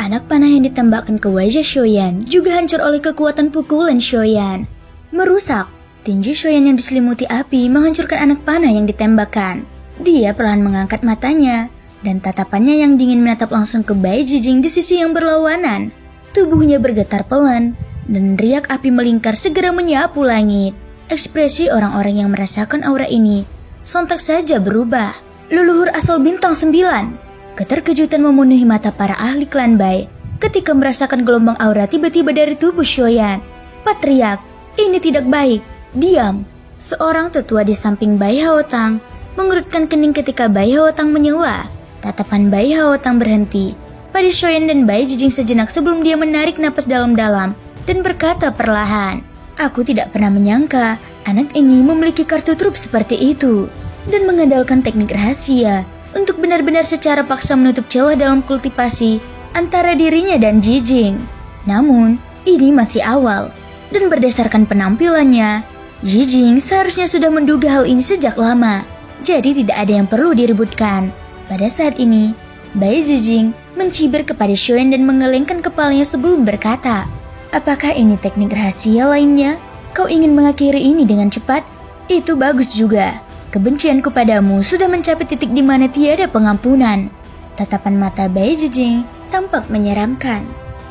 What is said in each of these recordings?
Anak panah yang ditembakkan ke wajah Shoyan juga hancur oleh kekuatan pukulan Shoyan. Merusak, tinju Shoyan yang diselimuti api menghancurkan anak panah yang ditembakkan. Dia perlahan mengangkat matanya, dan tatapannya yang dingin menatap langsung ke Bai Jijing di sisi yang berlawanan. Tubuhnya bergetar pelan, dan riak api melingkar segera menyapu langit. Ekspresi orang-orang yang merasakan aura ini sontak saja berubah. Leluhur asal bintang 9. Keterkejutan memenuhi mata para ahli klan Bai ketika merasakan gelombang aura tiba-tiba dari tubuh Shoyan. Patriark, ini tidak baik. Diam. Seorang tetua di samping Bai Haotang mengerutkan kening ketika Bai Haotang menyela. Tatapan Bai Haotang berhenti pada Shoyan dan Bai Jijing sejenak sebelum dia menarik napas dalam-dalam dan berkata perlahan, "Aku tidak pernah menyangka anak ini memiliki kartu truf seperti itu dan mengandalkan teknik rahasia untuk benar-benar secara paksa menutup celah dalam kultivasi antara dirinya dan Jijing. Namun, ini masih awal, dan berdasarkan penampilannya, Jijing seharusnya sudah menduga hal ini sejak lama, jadi tidak ada yang perlu diributkan." Pada saat ini, Bai Jijing mencibir kepada Shoyan dan menggelengkan kepalanya sebelum berkata, "Apakah ini teknik rahasia lainnya? Kau ingin mengakhiri ini dengan cepat? Itu bagus juga. Kebencianku padamu sudah mencapai titik di mana tiada pengampunan." Tatapan mata Bai Jijing tampak menyeramkan.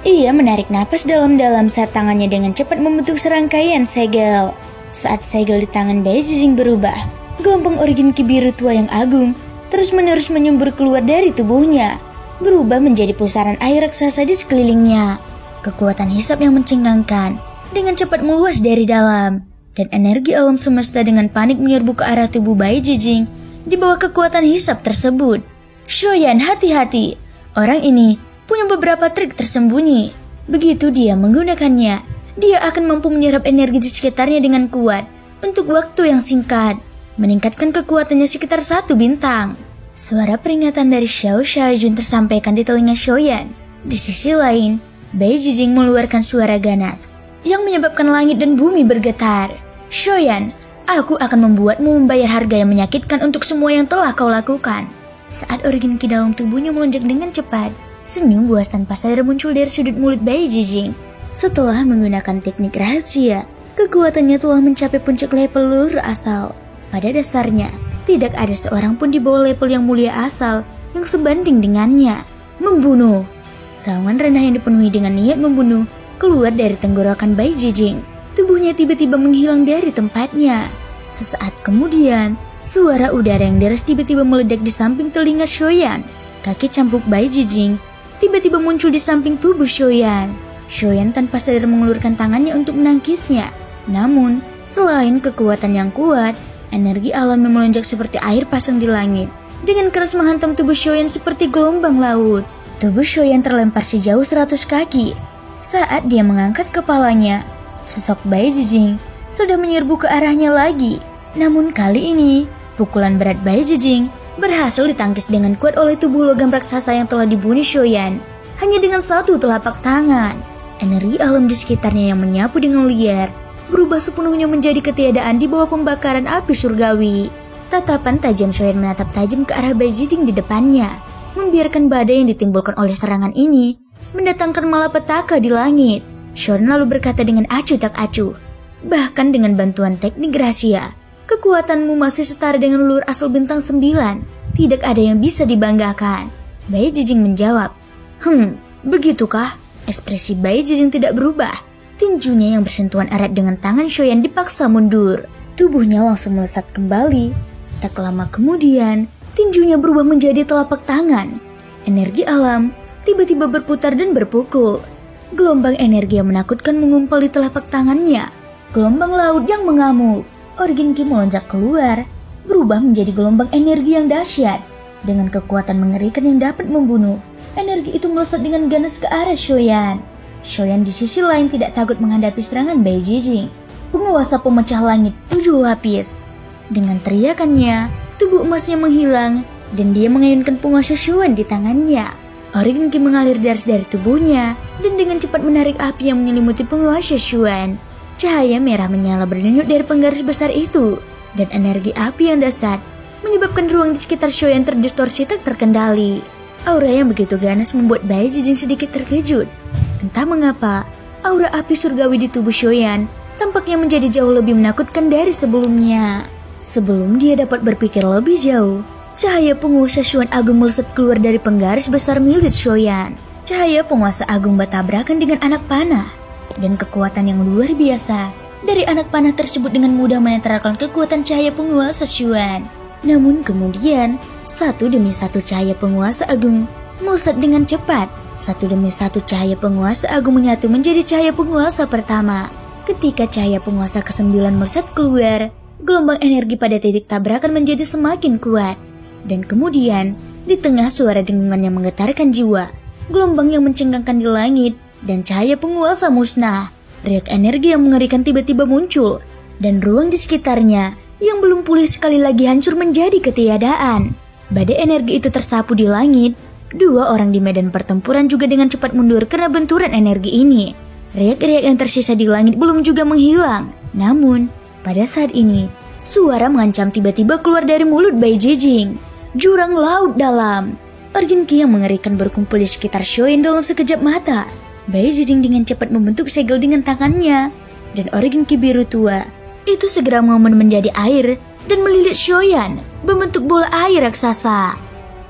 Ia menarik napas dalam-dalam saat tangannya dengan cepat membentuk serangkaian segel. Saat segel di tangan Bai Jijing berubah, gelombang origin ki biru tua yang agung terus-menerus menyembur keluar dari tubuhnya, berubah menjadi pusaran air raksasa di sekelilingnya. Kekuatan hisap yang mencengangkan dengan cepat meluas dari dalam, dan energi alam semesta dengan panik menyerbu ke arah tubuh Bai Jijing di bawah kekuatan hisap tersebut. "Shoyan, hati-hati. Orang ini punya beberapa trik tersembunyi. Begitu dia menggunakannya, dia akan mampu menyerap energi di sekitarnya dengan kuat untuk waktu yang singkat, meningkatkan kekuatannya sekitar 1 bintang." Suara peringatan dari Xiao Xiaojun tersampaikan di telinga Shoyan. Di sisi lain, Bai Jijing mengeluarkan suara ganas yang menyebabkan langit dan bumi bergetar. "Shoyan, aku akan membuatmu membayar harga yang menyakitkan untuk semua yang telah kau lakukan." Saat organ ki dalam tubuhnya melonjak dengan cepat, senyum buas tanpa sadar muncul dari sudut mulut Bai Jijing. Setelah menggunakan teknik rahasia, kekuatannya telah mencapai puncak level leluhur asal. Pada dasarnya, tidak ada seorang pun di bawah level yang mulia asal yang sebanding dengannya. Membunuh. Raungan rendah yang dipenuhi dengan niat membunuh keluar dari tenggorokan Bai Jijing. Tubuhnya tiba-tiba menghilang dari tempatnya. Sesaat kemudian, suara udara yang deras tiba-tiba meledak di samping telinga Shoyan. Kaki campuk Bai Jijing tiba-tiba muncul di samping tubuh Shoyan. Shoyan tanpa sadar mengulurkan tangannya untuk menangkisnya. Namun, selain kekuatan yang kuat, energi alam yang melonjak seperti air pasang di langit dengan keras menghantam tubuh Shoyan seperti gelombang laut. Tubuh Shoyan terlempar sejauh 100 kaki. Saat dia mengangkat kepalanya, sosok Bai Jijing sudah menyerbu ke arahnya lagi. Namun kali ini, pukulan berat Bai Jijing berhasil ditangkis dengan kuat oleh tubuh logam raksasa yang telah dibunuh Shoyan hanya dengan 1 telapak tangan. Energi alam di sekitarnya yang menyapu dengan liar berubah sepenuhnya menjadi ketiadaan di bawah pembakaran api surgawi. Tatapan tajam Shoyan menatap tajam ke arah Bai Jijing di depannya, membiarkan badai yang ditimbulkan oleh serangan ini mendatangkan malapetaka di langit. Shoyan lalu berkata dengan acuh tak acuh, "Bahkan dengan bantuan teknik rahasia, kekuatanmu masih setara dengan leluhur asal bintang 9. Tidak ada yang bisa dibanggakan." Bai Jijing menjawab, Begitukah?" Ekspresi Bai Jijing tidak berubah. Tinjunya yang bersentuhan erat dengan tangan Shoyan dipaksa mundur. Tubuhnya langsung melesat kembali. Tak lama kemudian, tinjunya berubah menjadi telapak tangan. Energi alam tiba-tiba berputar dan berpukul. Gelombang energi yang menakutkan mengumpal di telapak tangannya. Gelombang laut yang mengamuk. Organ ki melonjak keluar, berubah menjadi gelombang energi yang dahsyat. Dengan kekuatan mengerikan yang dapat membunuh, energi itu melesat dengan ganas ke arah Shoyan. Shoyan di sisi lain tidak takut menghadapi serangan Bai Jijing, penguasa pemecah langit 7 lapis. Dengan teriakannya, tubuh emasnya menghilang dan dia mengayunkan penguasa Shuan di tangannya. Organ ki mengalir deras dari tubuhnya dan dengan cepat menarik api yang menyelimuti penguasa Shuan. Cahaya merah menyala berdenyut dari penggaris besar itu, dan energi api yang dahsyat menyebabkan ruang di sekitar Shoyan terdistorsi tak terkendali. Aura yang begitu ganas membuat Bai Jijing sedikit terkejut. Entah mengapa, aura api surgawi di tubuh Shoyan tampaknya menjadi jauh lebih menakutkan dari sebelumnya. Sebelum dia dapat berpikir lebih jauh, cahaya penguasa Shuan Agung melesat keluar dari penggaris besar milik Shoyan. Cahaya penguasa agung bertabrakan dengan anak panah, dan kekuatan yang luar biasa dari anak panah tersebut dengan mudah menetralkan kekuatan cahaya penguasa Shuan. Namun kemudian, satu demi satu cahaya penguasa agung melesat dengan cepat. Satu demi satu cahaya penguasa agung menyatu menjadi cahaya penguasa pertama. Ketika cahaya penguasa ke-9 melesat keluar, gelombang energi pada titik tabrakan menjadi semakin kuat. Dan kemudian, di tengah suara dengungan yang menggetarkan jiwa, gelombang yang mencengangkan di langit, dan cahaya penguasa musnah, riak energi yang mengerikan tiba-tiba muncul, dan ruang di sekitarnya yang belum pulih sekali lagi hancur menjadi ketiadaan. Badai energi itu tersapu di langit. Dua orang di medan pertempuran juga dengan cepat mundur karena benturan energi ini. Riak-riak yang tersisa di langit belum juga menghilang. Namun, pada saat ini, suara mengancam tiba-tiba keluar dari mulut Bai Jijing. Jurang laut dalam. Organ Ki yang mengerikan berkumpul di sekitar Shoyan dalam sekejap mata. Bai Jijing dengan cepat membentuk segel dengan tangannya. Dan organ Ki biru tua itu segera mengaum menjadi air dan melilit Shoyan, membentuk bola air raksasa.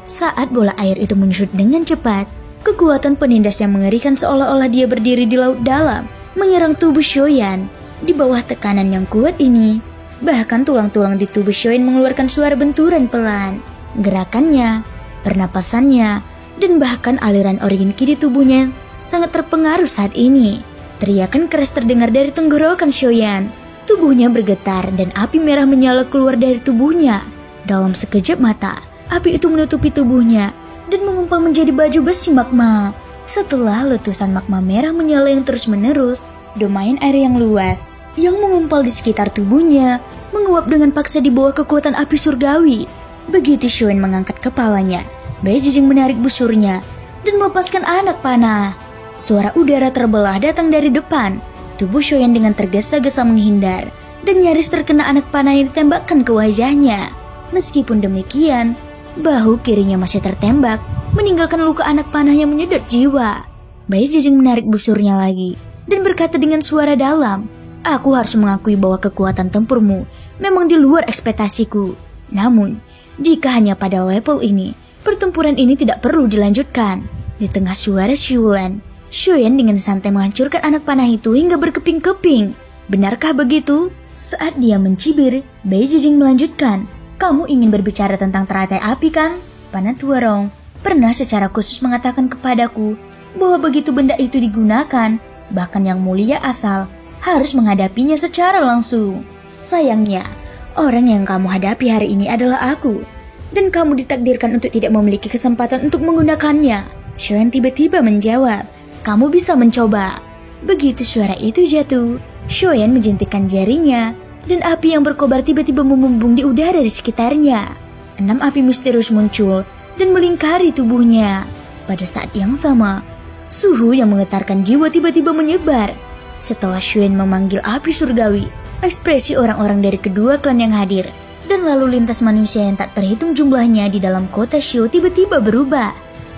Saat bola air itu menyusut dengan cepat, kekuatan penindas yang mengerikan seolah-olah dia berdiri di laut dalam, menyerang tubuh Shoyan. Di bawah tekanan yang kuat ini, bahkan tulang-tulang di tubuh Shoyan mengeluarkan suara benturan pelan. Gerakannya, pernapasannya, dan bahkan aliran organ Ki di tubuhnya sangat terpengaruh saat ini. Teriakan keras terdengar dari tenggorokan Shoyan. Tubuhnya bergetar dan api merah menyala keluar dari tubuhnya. Dalam sekejap mata, api itu menutupi tubuhnya dan mengumpal menjadi baju besi magma. Setelah letusan magma merah menyala yang terus-menerus, domain air yang luas yang mengumpal di sekitar tubuhnya menguap dengan paksa di bawah kekuatan api surgawi. Begitu Shoyan mengangkat kepalanya, Bai Jijing menarik busurnya dan melepaskan anak panah. Suara udara terbelah datang dari depan. Tubuh Shoyan dengan tergesa-gesa menghindar dan nyaris terkena anak panah yang ditembakkan ke wajahnya. Meskipun demikian, bahu kirinya masih tertembak, meninggalkan luka anak panah yang menyedot jiwa. Bai Jijing menarik busurnya lagi dan berkata dengan suara dalam, "Aku harus mengakui bahwa kekuatan tempurmu memang di luar ekspektasiku. Namun, jika hanya pada level ini, pertempuran ini tidak perlu dilanjutkan." Di tengah suara siulan, Shoyan dengan santai menghancurkan anak panah itu hingga berkeping-keping. Benarkah begitu? Saat dia mencibir, Bai Jijing melanjutkan, "Kamu ingin berbicara tentang teratai api kan? Panatua Rong pernah secara khusus mengatakan kepadaku bahwa begitu benda itu digunakan, bahkan yang mulia asal harus menghadapinya secara langsung. Sayangnya, orang yang kamu hadapi hari ini adalah aku, dan kamu ditakdirkan untuk tidak memiliki kesempatan untuk menggunakannya." Shoyan tiba-tiba menjawab, "Kamu bisa mencoba." Begitu suara itu jatuh, Shoyan menjentikkan jarinya, dan api yang berkobar tiba-tiba membumbung di udara di sekitarnya. 6 api misterius muncul dan melingkari tubuhnya. Pada saat yang sama, suhu yang menggetarkan jiwa tiba-tiba menyebar. Setelah Shoyan memanggil api surgawi, ekspresi orang-orang dari kedua klan yang hadir, dan lalu lintas manusia yang tak terhitung jumlahnya di dalam kota Shio tiba-tiba berubah.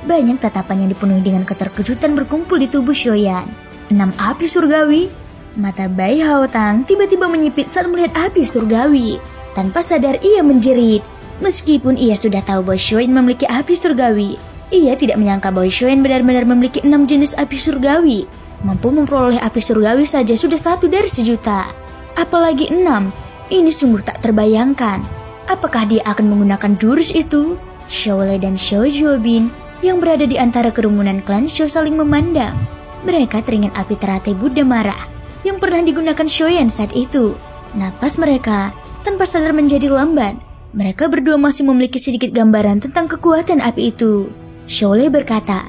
Banyak tatapan yang dipenuhi dengan keterkejutan berkumpul di tubuh Shoyan. 6 api surgawi? Mata Bai Haotang tiba-tiba menyipit saat melihat api surgawi. Tanpa sadar ia menjerit. Meskipun ia sudah tahu bahwa Shoyan memiliki api surgawi, ia tidak menyangka bahwa Shoyan benar-benar memiliki 6 jenis api surgawi. Mampu memperoleh api surgawi saja sudah 1 dari 1.000.000. Apalagi 6, ini sungguh tak terbayangkan. Apakah dia akan menggunakan jurus itu? Xiaolei dan Xiao Juobin yang berada di antara kerumunan klan Shio saling memandang. Mereka teringat api teratai Buddha marah yang pernah digunakan Shoyan saat itu. Napas mereka tanpa sadar menjadi lambat. Mereka berdua masih memiliki sedikit gambaran tentang kekuatan api itu. Xiaolei berkata,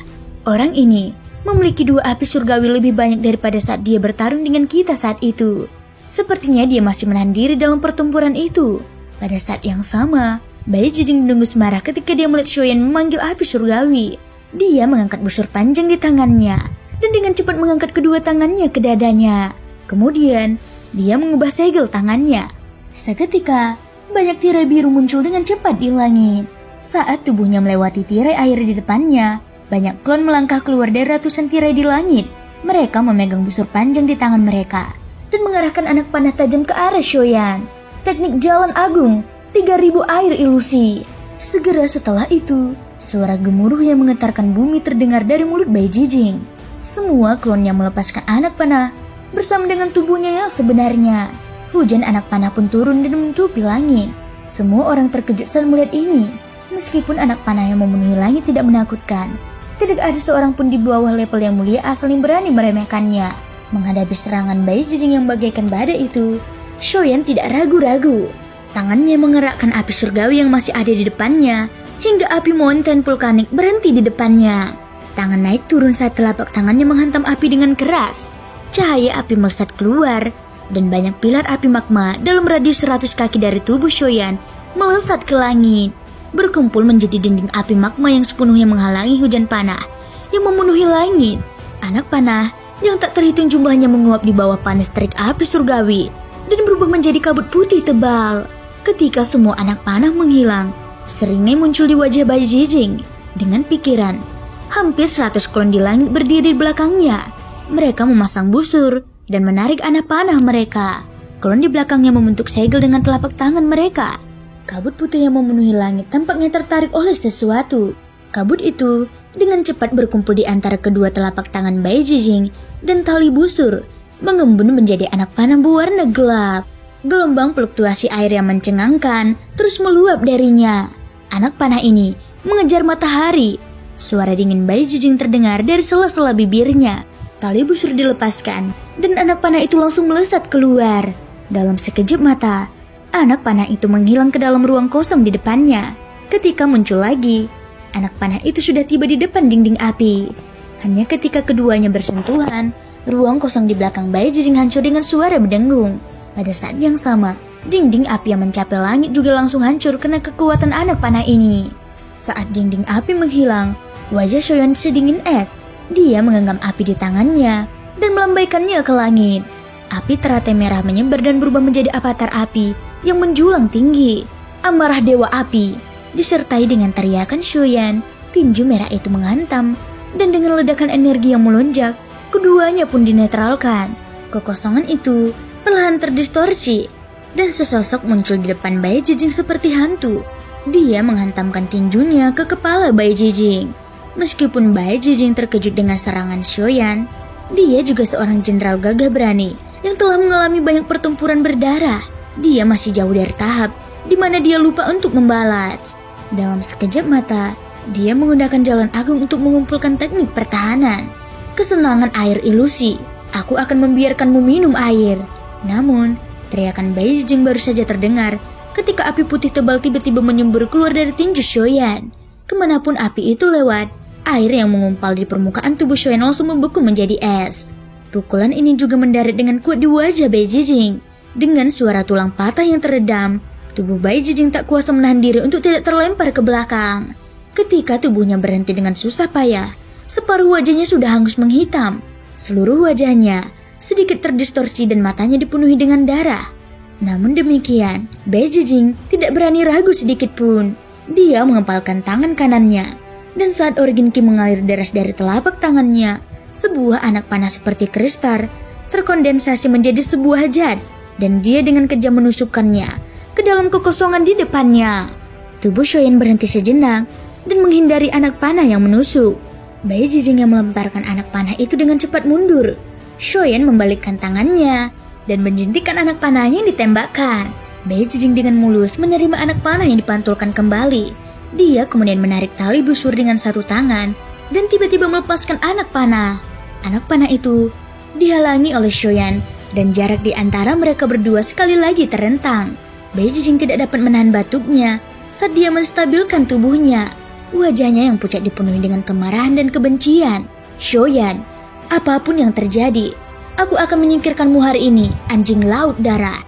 "Orang ini memiliki 2 api surgawi lebih banyak daripada saat dia bertarung dengan kita saat itu. Sepertinya dia masih menahan diri dalam pertempuran itu." Pada saat yang sama, Bai Jijing mendengus marah ketika dia melihat Shoyan memanggil api surgawi. Dia mengangkat busur panjang di tangannya dan dengan cepat mengangkat kedua tangannya ke dadanya. Kemudian, dia mengubah segel tangannya. Seketika, banyak tirai biru muncul dengan cepat di langit. Saat tubuhnya melewati tirai air di depannya, banyak klon melangkah keluar dari ratusan tirai di langit. Mereka memegang busur panjang di tangan mereka dan mengarahkan anak panah tajam ke arah Shoyan. Teknik jalan agung, 3000 air ilusi. Segera setelah itu, suara gemuruh yang menggetarkan bumi terdengar dari mulut Bai Jijing. Semua klonnya melepaskan anak panah bersama dengan tubuhnya yang sebenarnya. Hujan anak panah pun turun dan menutupi langit. Semua orang terkejut saat melihat ini. Meskipun anak panah yang memenuhi langit tidak menakutkan, tidak ada seorang pun di bawah level yang mulia asal yang berani meremehkannya. Menghadapi serangan Bai Jijing yang bagaikan badai itu, Shoyan tidak ragu-ragu. Tangannya mengerakkan api surgawi yang masih ada di depannya, hingga api mountain vulkanik berhenti di depannya. Tangan naik turun saat telapak tangannya menghantam api dengan keras. Cahaya api melesat keluar, dan banyak pilar api magma dalam radius 100 kaki dari tubuh Shoyan melesat ke langit, berkumpul menjadi dinding api magma yang sepenuhnya menghalangi hujan panah yang memenuhi langit. Anak panah yang tak terhitung jumlahnya menguap di bawah panas terik api surgawi dan berubah menjadi kabut putih tebal. Ketika semua anak panah menghilang, seringai muncul di wajah Bai Jijing dengan pikiran. Hampir 100 klon di langit berdiri di belakangnya. Mereka memasang busur dan menarik anak panah mereka. Klon di belakangnya membentuk segel dengan telapak tangan mereka. Kabut putih yang memenuhi langit tampaknya tertarik oleh sesuatu. Kabut itu dengan cepat berkumpul di antara kedua telapak tangan Bai Jijing dan tali busur, mengembun menjadi anak panah berwarna gelap. Gelombang fluktuasi air yang mencengangkan terus meluap darinya. Anak panah ini mengejar matahari. Suara dingin Bai Jijing terdengar dari sela-sela bibirnya. Tali busur dilepaskan dan anak panah itu langsung melesat keluar. Dalam sekejap mata, anak panah itu menghilang ke dalam ruang kosong di depannya. Ketika muncul lagi, anak panah itu sudah tiba di depan dinding api. Hanya ketika keduanya bersentuhan, ruang kosong di belakang Bai Jijing hancur dengan suara berdengung. Pada saat yang sama, dinding api yang mencapai langit juga langsung hancur karena kekuatan anak panah ini. Saat dinding api menghilang, wajah Shoyan sedingin es. Dia menggenggam api di tangannya dan melambaikannya ke langit. Api teratai merah menyebar dan berubah menjadi avatar api yang menjulang tinggi. Amarah dewa api, disertai dengan teriakan Shoyan, tinju merah itu menghantam. Dan dengan ledakan energi yang melonjak, keduanya pun dinetralkan. Kekosongan itu perlahan terdistorsi, dan sesosok muncul di depan Bai Jijing seperti hantu. Dia menghantamkan tinjunya ke kepala Bai Jijing. Meskipun Bai Jijing terkejut dengan serangan Shoyan, dia juga seorang jenderal gagah berani yang telah mengalami banyak pertempuran berdarah. Dia masih jauh dari tahap di mana dia lupa untuk membalas. Dalam sekejap mata, dia menggunakan jalan agung untuk mengumpulkan teknik pertahanan. Kesenangan air ilusi, aku akan membiarkanmu minum air. Namun, teriakan Bai Jijing baru saja terdengar ketika api putih tebal tiba-tiba menyembur keluar dari tinju Shoyan. Kemanapun api itu lewat, air yang mengumpal di permukaan tubuh Shoyan langsung membeku menjadi es. Pukulan ini juga mendarat dengan kuat di wajah Bai Jijing. Dengan suara tulang patah yang teredam, tubuh Bai Jijing tak kuasa menahan diri untuk tidak terlempar ke belakang. Ketika tubuhnya berhenti dengan susah payah, separuh wajahnya sudah hangus menghitam. Seluruh wajahnya sedikit terdistorsi dan matanya dipenuhi dengan darah. Namun demikian, Bai Jijing tidak berani ragu sedikit pun. Dia mengepalkan tangan kanannya, dan saat organ ki mengalir deras dari telapak tangannya, sebuah anak panah seperti kristal terkondensasi menjadi sebuah jad, dan dia dengan kejam menusukkannya ke dalam kekosongan di depannya. Tubuh Shoyan berhenti sejenak dan menghindari anak panah yang menusuk. Bai Jijing yang melemparkan anak panah itu dengan cepat mundur. Shoyan membalikkan tangannya dan menjentikan anak panahnya yang ditembakkan. Bai Jijing dengan mulus menerima anak panah yang dipantulkan kembali. Dia kemudian menarik tali busur dengan satu tangan dan tiba-tiba melepaskan anak panah. Anak panah itu dihalangi oleh Shoyan dan jarak di antara mereka berdua sekali lagi terentang. Bai Jijing tidak dapat menahan batuknya saat dia menstabilkan tubuhnya. Wajahnya yang pucat dipenuhi dengan kemarahan dan kebencian. Shoyan, apapun yang terjadi, aku akan menyingkirkanmu hari ini, anjing laut darat.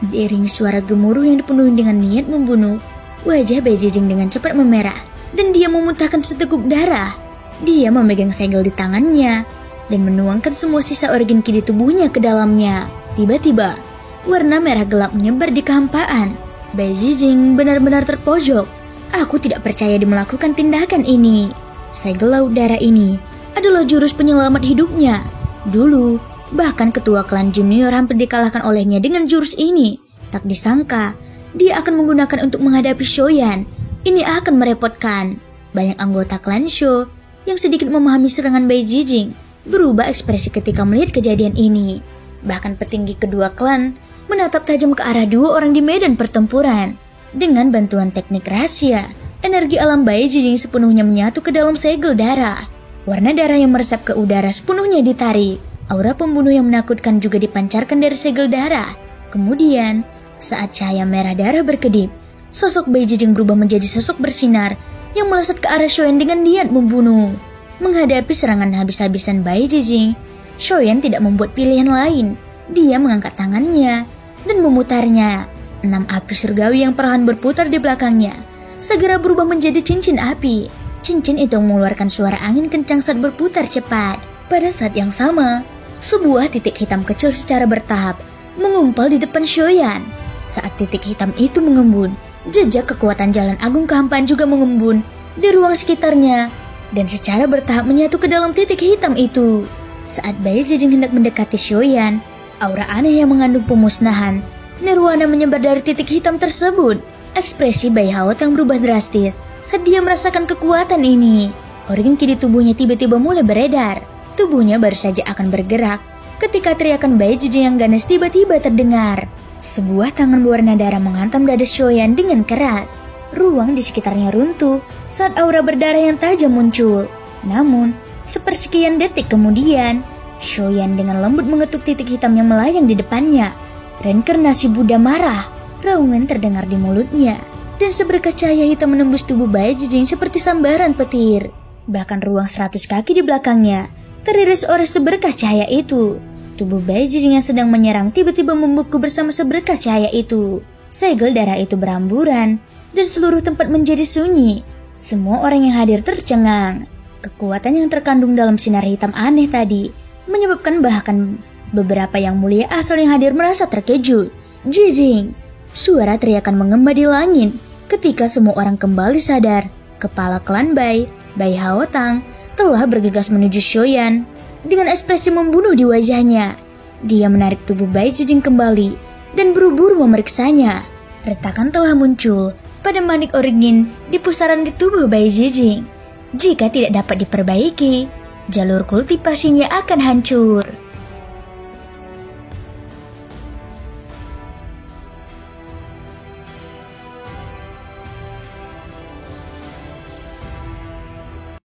Diiringi suara gemuruh yang dipenuhi dengan niat membunuh, wajah Bai Jijing dengan cepat memerah dan dia memuntahkan seteguk darah. Dia memegang segel di tangannya dan menuangkan semua sisa organ ki di tubuhnya ke dalamnya. Tiba-tiba, warna merah gelap menyebar di kehampaan. Bai Jijing benar-benar terpojok. Aku tidak percaya dia melakukan tindakan ini. Segel laut darah ini adalah jurus penyelamat hidupnya. Dulu, bahkan ketua klan junior hampir dikalahkan olehnya dengan jurus ini. Tak disangka, dia akan menggunakan untuk menghadapi Shoyan. Ini akan merepotkan. Banyak anggota klan Sho yang sedikit memahami serangan Bai Jijing berubah ekspresi ketika melihat kejadian ini. Bahkan petinggi kedua klan menatap tajam ke arah dua orang di medan pertempuran. Dengan bantuan teknik rahasia, energi alam Bai Jijing sepenuhnya menyatu ke dalam segel darah. Warna darah yang meresap ke udara sepenuhnya ditarik. Aura pembunuh yang menakutkan juga dipancarkan dari segel darah. Kemudian, saat cahaya merah darah berkedip, sosok Bai Jijing berubah menjadi sosok bersinar yang melesat ke arah Shoyan dengan niat membunuh. Menghadapi serangan habis-habisan Bai Jijing, Shoyan tidak membuat pilihan lain. Dia mengangkat tangannya dan memutarnya. 6 api surgawi yang perlahan berputar di belakangnya segera berubah menjadi cincin api. Cincin itu mengeluarkan suara angin kencang saat berputar cepat. Pada saat yang sama, sebuah titik hitam kecil secara bertahap mengumpal di depan Shoyan. Saat titik hitam itu mengembun, jejak kekuatan jalan agung kehampaan juga mengembun di ruang sekitarnya dan secara bertahap menyatu ke dalam titik hitam itu. Saat Bai Jijing hendak mendekati Shoyan, aura aneh yang mengandung pemusnahan nirwana menyebar dari titik hitam tersebut. Ekspresi Bai Haotang berubah drastis saat dia merasakan kekuatan ini. Organ ki di tubuhnya tiba-tiba mulai beredar. Tubuhnya baru saja akan bergerak ketika teriakan Bai Jijing yang ganas tiba-tiba terdengar. Sebuah tangan berwarna darah menghantam dada Shoyan dengan keras. Ruang di sekitarnya runtuh saat aura berdarah yang tajam muncul. Namun, sepersekian detik kemudian, Shoyan dengan lembut mengetuk titik hitam yang melayang di depannya. Reinkarnasi Buddha marah, raungan terdengar di mulutnya, dan seberkas cahaya hitam menembus tubuh Bai Jijing seperti sambaran petir. Bahkan ruang 100 kaki di belakangnya teriris oleh seberkas cahaya itu. Tubuh Bai Jijing yang sedang menyerang tiba-tiba membeku bersama seberkas cahaya itu. Segel darah itu beramburan, dan seluruh tempat menjadi sunyi. Semua orang yang hadir tercengang. Kekuatan yang terkandung dalam sinar hitam aneh tadi menyebabkan bahkan beberapa yang mulia asal yang hadir merasa terkejut. Jijing! Suara teriakan mengembang di langit ketika semua orang kembali sadar. Kepala klan Bai, Bai Haotang, telah bergegas menuju Shoyan dengan ekspresi membunuh di wajahnya. Dia menarik tubuh Bai Jijing kembali dan buru-buru memeriksanya. Retakan telah muncul pada manik origin di pusaran di tubuh Bai Jijing. Jika tidak dapat diperbaiki, jalur kultivasinya akan hancur.